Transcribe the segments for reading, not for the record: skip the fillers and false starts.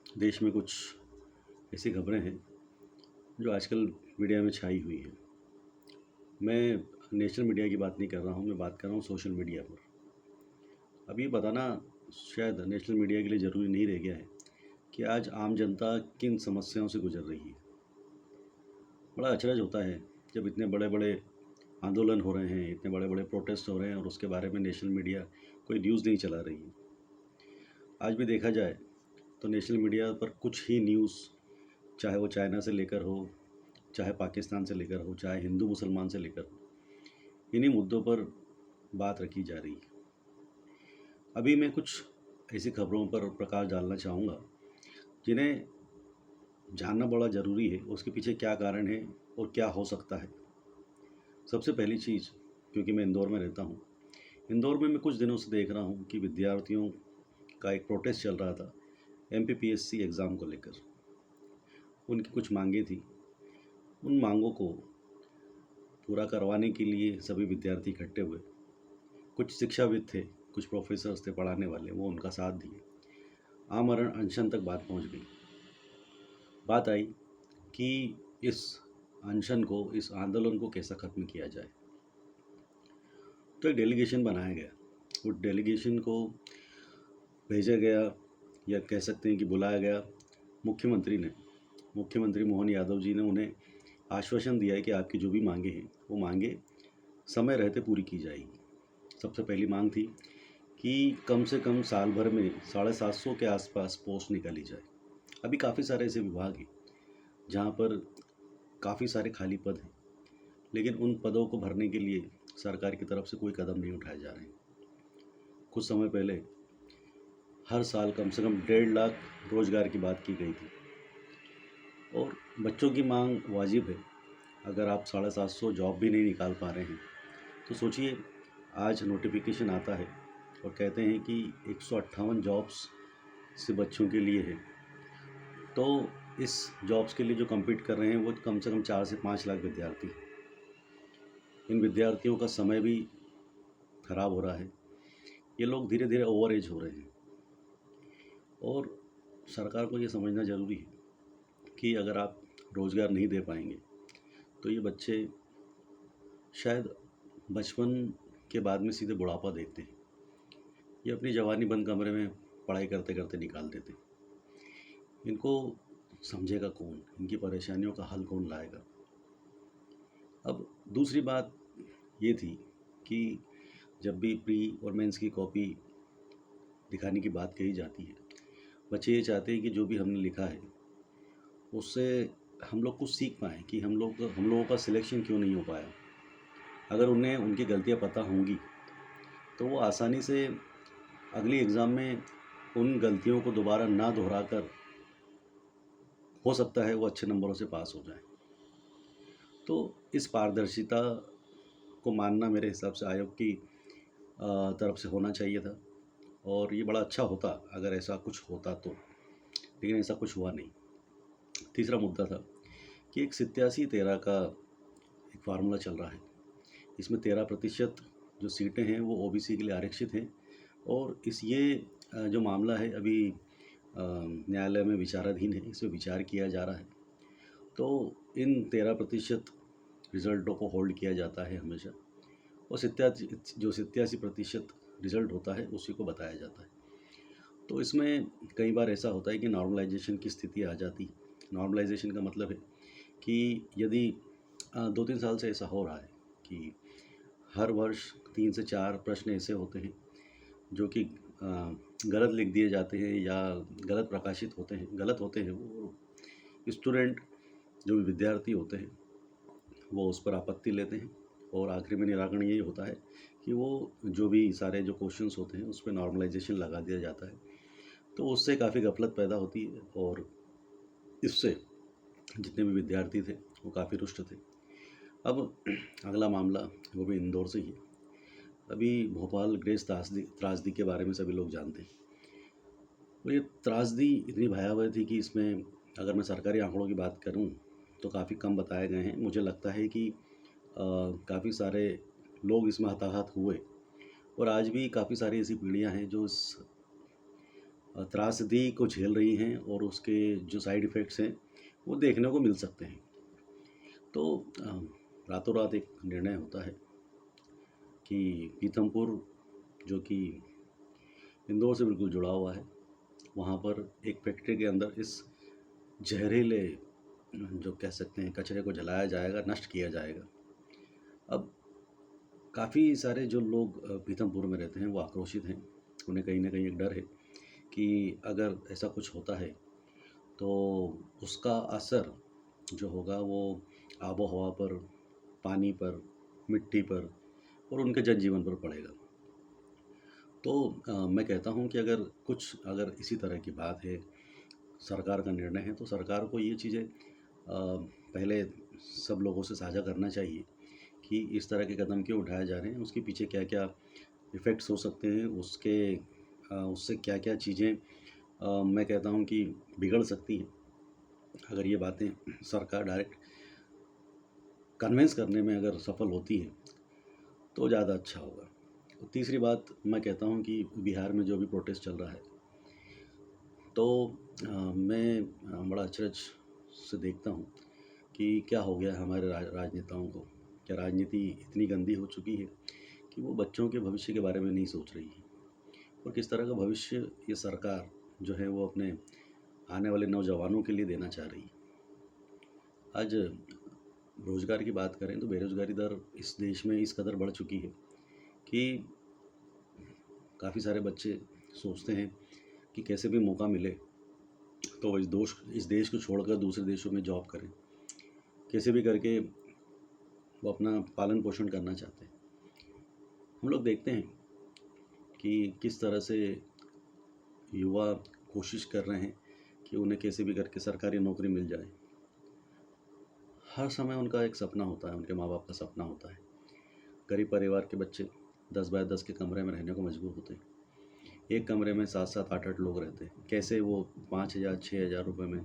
देश में कुछ ऐसी खबरें हैं जो आजकल मीडिया में छाई हुई हैं। मैं नेशनल मीडिया की बात नहीं कर रहा हूँ, मैं बात कर रहा हूँ सोशल मीडिया पर। अब ये बताना शायद नेशनल मीडिया के लिए ज़रूरी नहीं रह गया है कि आज आम जनता किन समस्याओं से गुजर रही है। बड़ा अचरज होता है जब इतने बड़े बड़े आंदोलन हो रहे हैं, इतने बड़े बड़े प्रोटेस्ट हो रहे हैं और उसके बारे में नेशनल मीडिया कोई न्यूज़ नहीं चला रही है। आज भी देखा जाए तो नेशनल मीडिया पर कुछ ही न्यूज़, चाहे वो चाइना से लेकर हो, चाहे पाकिस्तान से लेकर हो, चाहे हिंदू मुसलमान से लेकर हो, इन्हीं मुद्दों पर बात रखी जा रही है। अभी मैं कुछ ऐसी खबरों पर प्रकाश डालना चाहूँगा जिन्हें जानना बड़ा ज़रूरी है, उसके पीछे क्या कारण है और क्या हो सकता है। सबसे पहली चीज़, क्योंकि मैं इंदौर में रहता हूँ, इंदौर में मैं कुछ दिनों से देख रहा हूँ कि विद्यार्थियों का एक प्रोटेस्ट चल रहा था MPPSC एग्ज़ाम को लेकर। उनकी कुछ मांगें थी, उन मांगों को पूरा करवाने के लिए सभी विद्यार्थी इकट्ठे हुए। कुछ शिक्षाविद थे, कुछ प्रोफेसर्स थे पढ़ाने वाले, वो उनका साथ दिए। आमरण अनशन तक बात पहुंच गई। बात आई कि इस अनशन को, इस आंदोलन को कैसा ख़त्म किया जाए। तो एक डेलीगेशन बनाया गया। उस डेलीगेशन को भेजा गया, या कह सकते हैं कि बुलाया गया मुख्यमंत्री ने। मुख्यमंत्री मोहन यादव जी ने उन्हें आश्वासन दिया है कि आपकी जो भी मांगे हैं वो मांगे समय रहते पूरी की जाएगी। सबसे पहली मांग थी कि कम से कम साल भर में 750 के आसपास पोस्ट निकाली जाए। अभी काफ़ी सारे ऐसे विभाग हैं जहाँ पर काफ़ी सारे खाली पद हैं, लेकिन उन पदों को भरने के लिए सरकार की तरफ से कोई कदम नहीं उठाए जा रहे हैं। कुछ समय पहले हर साल कम से कम 1.5 लाख रोज़गार की बात की गई थी, और बच्चों की मांग वाजिब है। अगर आप 750 जॉब भी नहीं निकाल पा रहे हैं तो सोचिए, आज नोटिफिकेशन आता है और कहते हैं कि 158 जॉब्स से बच्चों के लिए है। तो इस जॉब्स के लिए जो कम्पीट कर रहे हैं वो कम से कम 4 से 5 लाख विद्यार्थी। इन विद्यार्थियों का समय भी खराब हो रहा है। ये लोग धीरे धीरे ओवर एज हो रहे हैं, और सरकार को ये समझना ज़रूरी है कि अगर आप रोज़गार नहीं दे पाएंगे तो ये बच्चे शायद बचपन के बाद में सीधे बुढ़ापा देखते हैं। ये अपनी जवानी बंद कमरे में पढ़ाई करते करते निकाल देते हैं। इनको समझेगा कौन? इनकी परेशानियों का हल कौन लाएगा? अब दूसरी बात ये थी कि जब भी प्री और मेंस की कॉपी दिखाने की बात कही जाती है, बच्चे ये चाहते हैं कि जो भी हमने लिखा है उससे हम लोग कुछ सीख पाएँ कि हम लोगों का सिलेक्शन क्यों नहीं हो पाया। अगर उन्हें उनकी गलतियाँ पता होंगी तो वो आसानी से अगली एग्ज़ाम में उन गलतियों को दोबारा ना दोहराकर, हो सकता है वो अच्छे नंबरों से पास हो जाए। तो इस पारदर्शिता को मानना मेरे हिसाब से आयोग की तरफ से होना चाहिए था, और ये बड़ा अच्छा होता अगर ऐसा कुछ होता तो, लेकिन ऐसा कुछ हुआ नहीं। तीसरा मुद्दा था कि एक 87-13 का एक फार्मूला चल रहा है। इसमें 13% जो सीटें हैं वो OBC के लिए आरक्षित हैं, और जो मामला है अभी न्यायालय में विचाराधीन है, इसमें विचार किया जा रहा है। तो इन 13% रिज़ल्टों को होल्ड किया जाता है हमेशा, और 87% रिज़ल्ट होता है उसी को बताया जाता है। तो इसमें कई बार ऐसा होता है कि नॉर्मलाइजेशन की स्थिति आ जाती है। नॉर्मलाइजेशन का मतलब है कि यदि 2-3 साल से ऐसा हो रहा है कि हर वर्ष 3 से 4 प्रश्न ऐसे होते हैं जो कि गलत लिख दिए जाते हैं या गलत प्रकाशित होते हैं, गलत होते हैं। वो स्टूडेंट, जो भी विद्यार्थी होते हैं, वो उस पर आपत्ति लेते हैं, और आखिरी में निराकरण यही होता है कि वो जो भी सारे जो क्वेश्चंस होते हैं उस पर नॉर्मलाइजेशन लगा दिया जाता है। तो उससे काफ़ी गफलत पैदा होती है, और इससे जितने भी विद्यार्थी थे वो काफ़ी रुष्ट थे। अब अगला मामला वो भी इंदौर से ही। अभी भोपाल गैस त्रासदी के बारे में सभी लोग जानते हैं। तो ये त्रासदी इतनी भयावह थी कि इसमें अगर मैं सरकारी आंकड़ों की बात करूं तो काफ़ी कम बताए गए हैं। मुझे लगता है कि काफ़ी सारे लोग इसमें हताहत हुए, और आज भी काफ़ी सारी ऐसी पीढ़ियां हैं जो इस त्रासदी को झेल रही हैं और उसके जो साइड इफ़ेक्ट्स हैं वो देखने को मिल सकते हैं। तो रातों रात एक निर्णय होता है कि पीथमपुर, जो कि इंदौर से बिल्कुल जुड़ा हुआ है, वहाँ पर एक फैक्ट्री के अंदर इस जहरीले, जो कह सकते हैं, कचरे को जलाया जाएगा, नष्ट किया जाएगा। अब काफ़ी सारे जो लोग पीथमपुर में रहते हैं वो आक्रोशित हैं। उन्हें कहीं ना कहीं एक डर है कि अगर ऐसा कुछ होता है तो उसका असर जो होगा वो आबो हवा पर, पानी पर, मिट्टी पर और उनके जनजीवन पर पड़ेगा। तो मैं कहता हूँ कि अगर इसी तरह की बात है, सरकार का निर्णय है, तो सरकार को ये चीज़ें पहले सब लोगों से साझा करना चाहिए कि इस तरह के कदम क्यों उठाए जा रहे हैं, उसके पीछे क्या क्या इफ़ेक्ट्स हो सकते हैं, उससे क्या क्या चीज़ें मैं कहता हूँ कि बिगड़ सकती हैं। अगर ये बातें सरकार डायरेक्ट कन्विंस करने में अगर सफल होती है तो ज़्यादा अच्छा होगा। और तीसरी बात मैं कहता हूँ कि बिहार में जो भी प्रोटेस्ट चल रहा है, तो मैं बड़ा अचरज से देखता हूँ कि क्या हो गया है हमारे राजनेताओं को। क्या राजनीति इतनी गंदी हो चुकी है कि वो बच्चों के भविष्य के बारे में नहीं सोच रही है, और किस तरह का भविष्य ये सरकार जो है वो अपने आने वाले नौजवानों के लिए देना चाह रही है। आज रोज़गार की बात करें तो बेरोज़गारी दर इस देश में इस कदर बढ़ चुकी है कि काफ़ी सारे बच्चे सोचते हैं कि कैसे भी मौका मिले तो इस देश को छोड़कर दूसरे देशों में जॉब करें, कैसे भी करके वो अपना पालन पोषण करना चाहते हैं। हम लोग देखते हैं कि किस तरह से युवा कोशिश कर रहे हैं कि उन्हें कैसे भी करके सरकारी नौकरी मिल जाए। हर समय उनका एक सपना होता है, उनके माँ बाप का सपना होता है। गरीब परिवार के बच्चे 10 बाय 10 के कमरे में रहने को मजबूर होते हैं। एक कमरे में 7-7 8-8 लोग रहते हैं। कैसे वो 5,000-6,000 रुपये में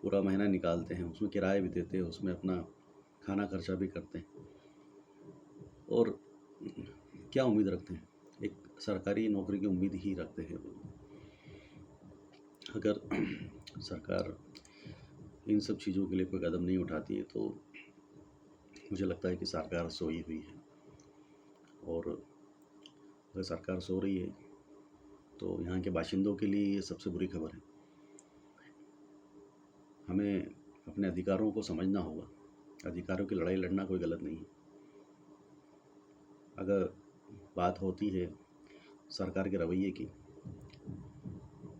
पूरा महीना निकालते हैं, उसमें किराया भी देते हैं, उसमें अपना खाना खर्चा भी करते हैं, और क्या उम्मीद रखते हैं? एक सरकारी नौकरी की उम्मीद ही रखते हैं वो। अगर सरकार इन सब चीज़ों के लिए कोई कदम नहीं उठाती है तो मुझे लगता है कि सरकार सोई हुई है। और अगर सरकार सो रही है तो यहाँ के बाशिंदों के लिए ये सबसे बुरी खबर है। हमें अपने अधिकारों को समझना होगा। अधिकारों की लड़ाई लड़ना कोई गलत नहीं है। अगर बात होती है सरकार के रवैये की,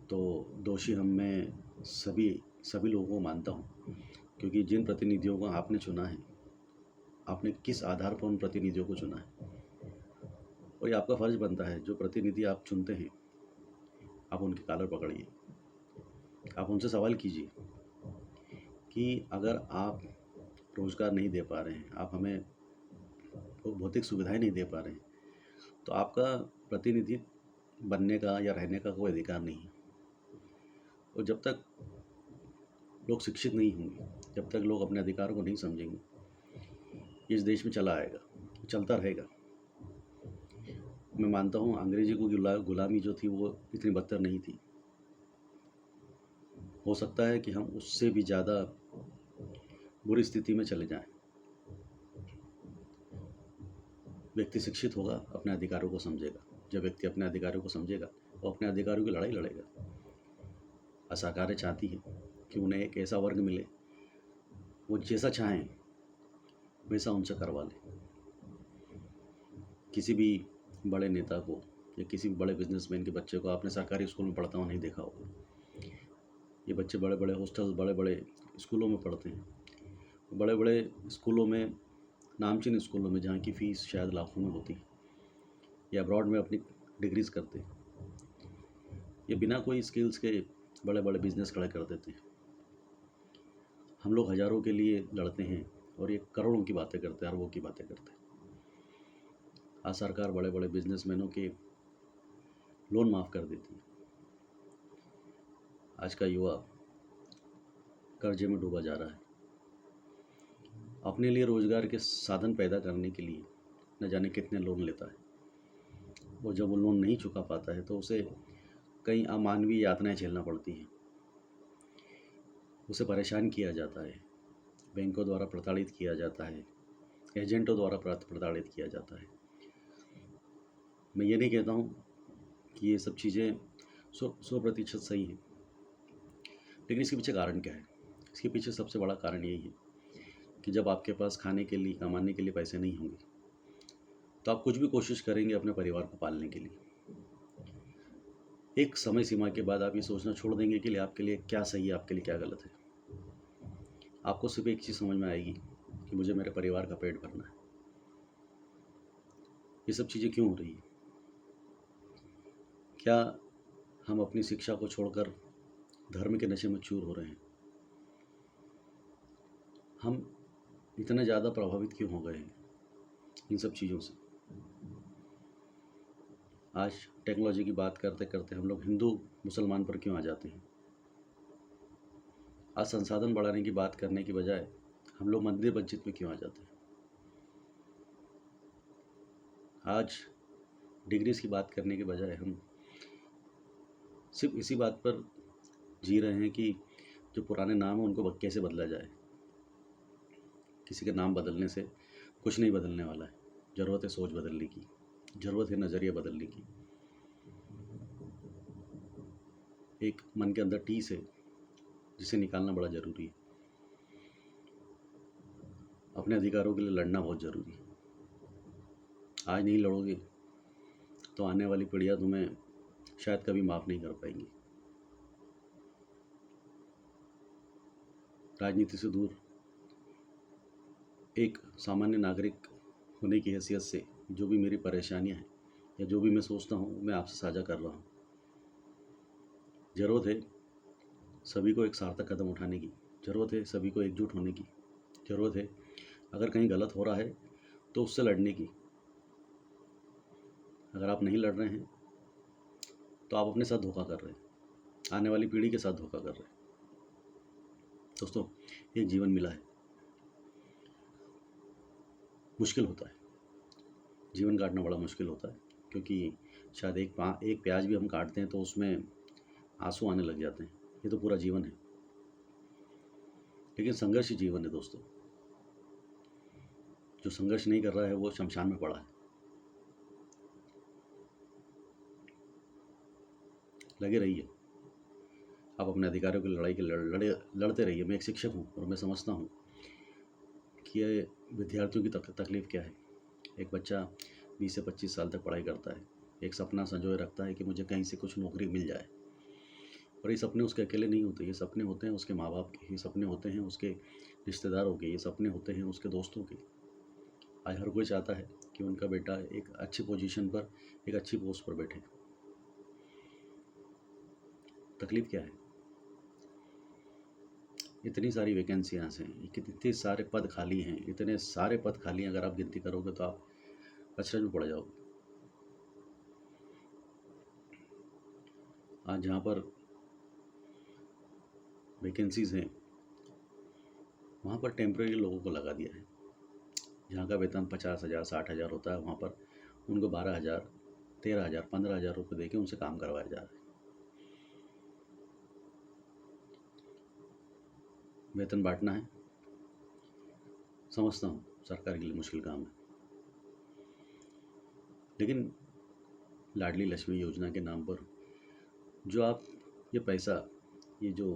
तो दोषी मैं सभी लोगों को मानता हूँ, क्योंकि जिन प्रतिनिधियों को आपने चुना है, आपने किस आधार पर उन प्रतिनिधियों को चुना है, और ये आपका फ़र्ज़ बनता है। जो प्रतिनिधि आप चुनते हैं, आप उनकी कॉलर पकड़िए, आप उनसे सवाल कीजिए कि अगर आप रोज़गार नहीं दे पा रहे हैं, आप हमें भौतिक सुविधाएं नहीं दे पा रहे हैं, तो आपका प्रतिनिधि बनने का या रहने का कोई अधिकार नहीं है। और जब तक लोग शिक्षित नहीं होंगे, जब तक लोग अपने अधिकार को नहीं समझेंगे, इस देश में चलता रहेगा। मैं मानता हूँ अंग्रेजी को गुलामी जो थी वो इतनी बदतर नहीं थी। हो सकता है कि हम उससे भी ज़्यादा बुरी स्थिति में चले जाएं। व्यक्ति शिक्षित होगा, अपने अधिकारों को समझेगा। जब व्यक्ति अपने अधिकारों को समझेगा वो अपने अधिकारों की लड़ाई लड़ेगा। सरकारें चाहती है कि उन्हें एक ऐसा वर्ग मिले, वो जैसा चाहें वैसा उनसे करवा लें। किसी भी बड़े नेता को या किसी भी बड़े बिजनेसमैन के बच्चे को आपने सरकारी स्कूल में पढ़ता हुआ नहीं देखा होगा। ये बच्चे बड़े बड़े हॉस्टल, बड़े बड़े स्कूलों में पढ़ते हैं, बड़े बड़े स्कूलों में, नामचीन स्कूलों में, जहाँ की फ़ीस शायद लाखों में होती है, या अब्रॉड में अपनी डिग्रीज़ करते हैं। ये बिना कोई स्किल्स के बड़े बड़े बिजनेस खड़े कर देते हैं। हम लोग हज़ारों के लिए लड़ते हैं और ये करोड़ों की बातें करते हैं, अरबों की बातें करते हैं। आज सरकार बड़े बड़े बिजनेसमैनों के लोन माफ़ कर देती है। आज का युवा कर्जे में डूबा जा रहा है। अपने लिए रोज़गार के साधन पैदा करने के लिए न जाने कितने लोन लेता है, और जब वो लोन नहीं चुका पाता है तो उसे कई अमानवीय यातनाएं झेलना पड़ती हैं, उसे परेशान किया जाता है, बैंकों द्वारा प्रताड़ित किया जाता है, एजेंटों द्वारा प्रताड़ित किया जाता है। मैं ये नहीं कहता हूँ कि ये सब चीज़ें 100% सही हैं, लेकिन इसके पीछे कारण क्या है? इसके पीछे सबसे बड़ा कारण यही है कि जब आपके पास खाने के लिए, कमाने के लिए पैसे नहीं होंगे, तो आप कुछ भी कोशिश करेंगे अपने परिवार को पालने के लिए। एक समय सीमा के बाद आप ये सोचना छोड़ देंगे कि आपके लिए क्या सही है, आपके लिए क्या गलत है। आपको सिर्फ एक चीज़ समझ में आएगी कि मुझे मेरे परिवार का पेट भरना है। ये सब चीज़ें क्यों हो रही है? क्या हम अपनी शिक्षा को छोड़कर धर्म के नशे में चूर हो रहे हैं? हम इतना ज़्यादा प्रभावित क्यों हो गए हैं इन सब चीज़ों से? आज टेक्नोलॉजी की बात करते करते हम लोग हिंदू मुसलमान पर क्यों आ जाते हैं? आज संसाधन बढ़ाने की बात करने की बजाय हम लोग मंदिर मस्जिद में क्यों आ जाते हैं? आज डिग्रीज की बात करने के बजाय हम सिर्फ इसी बात पर जी रहे हैं कि जो पुराने नाम हैं उनको कैसे बदला जाए। किसी के नाम बदलने से कुछ नहीं बदलने वाला है। ज़रूरत है सोच बदलने की, ज़रूरत है नज़रिया बदलने की। एक मन के अंदर टीस है जिसे निकालना बड़ा ज़रूरी है। अपने अधिकारों के लिए लड़ना बहुत ज़रूरी है। आज नहीं लड़ोगे तो आने वाली पीढ़ियाँ तुम्हें शायद कभी माफ़ नहीं कर पाएंगी। राजनीति से दूर एक सामान्य नागरिक होने की हैसियत से जो भी मेरी परेशानियां हैं या जो भी मैं सोचता हूँ मैं आपसे साझा कर रहा हूँ। ज़रूरत है सभी को एक सार्थक कदम उठाने की, ज़रूरत है सभी को एकजुट होने की, ज़रूरत है अगर कहीं गलत हो रहा है तो उससे लड़ने की। अगर आप नहीं लड़ रहे हैं तो आप अपने साथ धोखा कर रहे हैं, आने वाली पीढ़ी के साथ धोखा कर रहे हैं। दोस्तों, एक जीवन मिला है, मुश्किल होता है जीवन काटना, बड़ा मुश्किल होता है, क्योंकि शायद एक प्याज भी हम काटते हैं तो उसमें आंसू आने लग जाते हैं। ये तो पूरा जीवन है, लेकिन संघर्ष ही जीवन है दोस्तों। जो संघर्ष नहीं कर रहा है वो शमशान में पड़ा है। लगे रहिए, आप अपने अधिकारों की लड़ाई के लड़ते रहिए। मैं एक शिक्षक हूँ और मैं समझता हूँ कि ये विद्यार्थियों की तकलीफ़ क्या है। एक बच्चा 20 से 25 साल तक पढ़ाई करता है, एक सपना संजोए रखता है कि मुझे कहीं से कुछ नौकरी मिल जाए, और ये सपने उसके अकेले नहीं होते। ये सपने होते हैं उसके माँ बाप के, ये सपने होते हैं उसके रिश्तेदारों के, ये सपने होते हैं उसके दोस्तों के। आज हर कोई चाहता है कि उनका बेटा एक अच्छी पोजीशन पर, एक अच्छी पोस्ट पर बैठे। तकलीफ़ क्या है? इतनी सारी वैकेंसियाँ हैं, इतने सारे पद खाली हैं, इतने सारे पद खाली हैं। अगर आप गिनती करोगे तो आप अचरज में पड़ जाओगे। आज जहाँ पर वैकेंसीज़ हैं वहाँ पर टेम्परेरी लोगों को लगा दिया है। जहाँ का वेतन 50,000 60,000 होता है वहाँ पर उनको 12,000 13,000 15,000 रुपये दे के उनसे काम करवाया जा रहा है। वेतन बांटना है, समझता हूँ सरकार के लिए मुश्किल काम है, लेकिन लाडली लक्ष्मी योजना के नाम पर जो आप ये पैसा, ये जो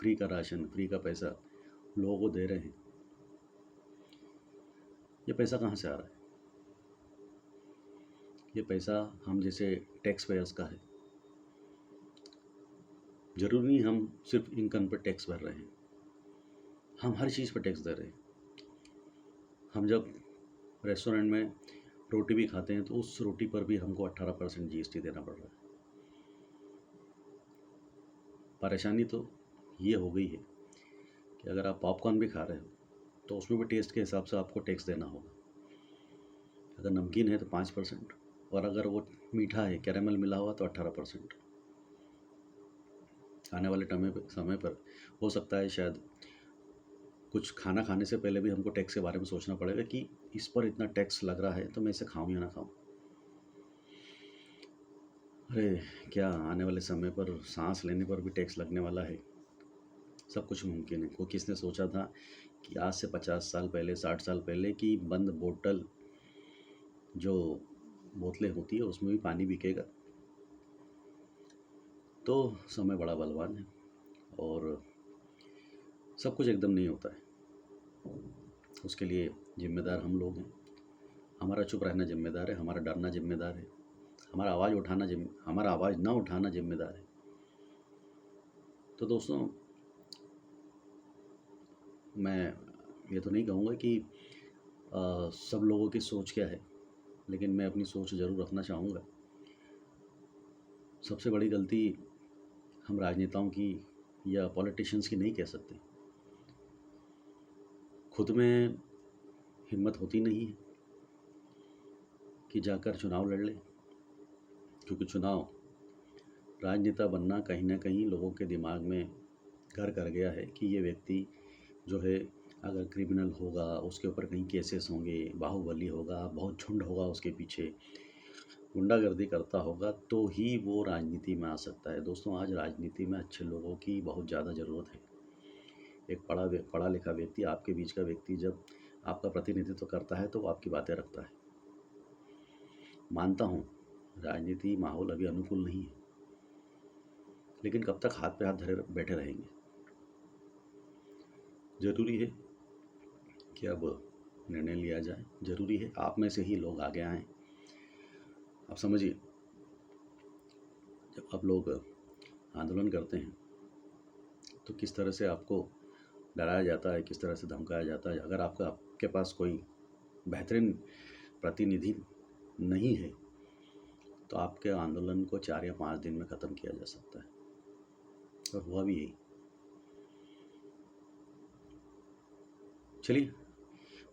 फ्री का राशन, फ्री का पैसा लोगों को दे रहे हैं, ये पैसा कहाँ से आ रहा है? ये पैसा हम जैसे टैक्स पेयर्स का है। ज़रूरी नहीं हम सिर्फ इनकम पर टैक्स भर रहे हैं, हम हर चीज़ पर टैक्स दे रहे हैं। हम जब रेस्टोरेंट में रोटी भी खाते हैं तो उस रोटी पर भी हमको 18% GST देना पड़ रहा है। परेशानी तो ये हो गई है कि अगर आप पॉपकॉर्न भी खा रहे हो तो उसमें भी टेस्ट के हिसाब से आपको टैक्स देना होगा। अगर नमकीन है तो 5%, और अगर वो मीठा है, कैरेमल मिला हुआ, तो 18%। आने वाले समय पर हो सकता है शायद कुछ खाना खाने से पहले भी हमको टैक्स के बारे में सोचना पड़ेगा कि इस पर इतना टैक्स लग रहा है तो मैं इसे खाऊं या ना खाऊं। अरे क्या आने वाले समय पर सांस लेने पर भी टैक्स लगने वाला है। सब कुछ मुमकिन है। कोई किसने सोचा था कि आज से 50 साल पहले 60 साल पहले कि बंद बोतल जो बोतलें होती है उसमें भी पानी बिकेगा। तो समय बड़ा बलवान है और सब कुछ एकदम नहीं होता है। उसके लिए जिम्मेदार हम लोग हैं। हमारा चुप रहना जिम्मेदार है, हमारा डरना जिम्मेदार है, हमारा आवाज़ ना उठाना जिम्मेदार है। तो दोस्तों, मैं ये तो नहीं कहूँगा कि सब लोगों की सोच क्या है, लेकिन मैं अपनी सोच ज़रूर रखना चाहूँगा। सबसे बड़ी गलती हम राजनेताओं की या पॉलिटिशियंस की नहीं कह सकते। खुद में हिम्मत होती नहीं है कि जाकर चुनाव लड़ लें, क्योंकि चुनाव राजनेता बनना कहीं ना कहीं लोगों के दिमाग में घर कर गया है कि ये व्यक्ति जो है अगर क्रिमिनल होगा, उसके ऊपर कहीं केसेस होंगे, बाहुबली होगा, बहुत झुंड होगा उसके पीछे, गुंडागर्दी करता होगा, तो ही वो राजनीति में आ सकता है। दोस्तों, आज राजनीति में अच्छे लोगों की बहुत ज़्यादा ज़रूरत है। एक पढ़ा लिखा व्यक्ति, आपके बीच का व्यक्ति जब आपका प्रतिनिधित्व करता है तो वो आपकी बातें रखता है। मानता हूँ राजनीति माहौल अभी अनुकूल नहीं है, लेकिन कब तक हाथ पे हाथ धरे बैठे रहेंगे। ज़रूरी है कि अब निर्णय लिया जाए। ज़रूरी है आप में से ही लोग आगे आएँ। आप समझिए, जब आप लोग आंदोलन करते हैं तो किस तरह से आपको डराया जाता है, किस तरह से धमकाया जाता है। अगर आपके पास कोई बेहतरीन प्रतिनिधि नहीं है तो आपके आंदोलन को 4 या 5 दिन में ख़त्म किया जा सकता है, और हुआ भी यही। चलिए,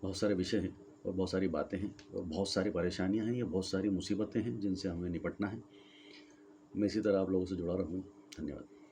बहुत सारे विषय हैं और बहुत सारी बातें हैं और बहुत सारी परेशानियां हैं या बहुत सारी मुसीबतें हैं जिनसे हमें निपटना है। मैं इसी तरह आप लोगों से जुड़ा रहूँगा। धन्यवाद।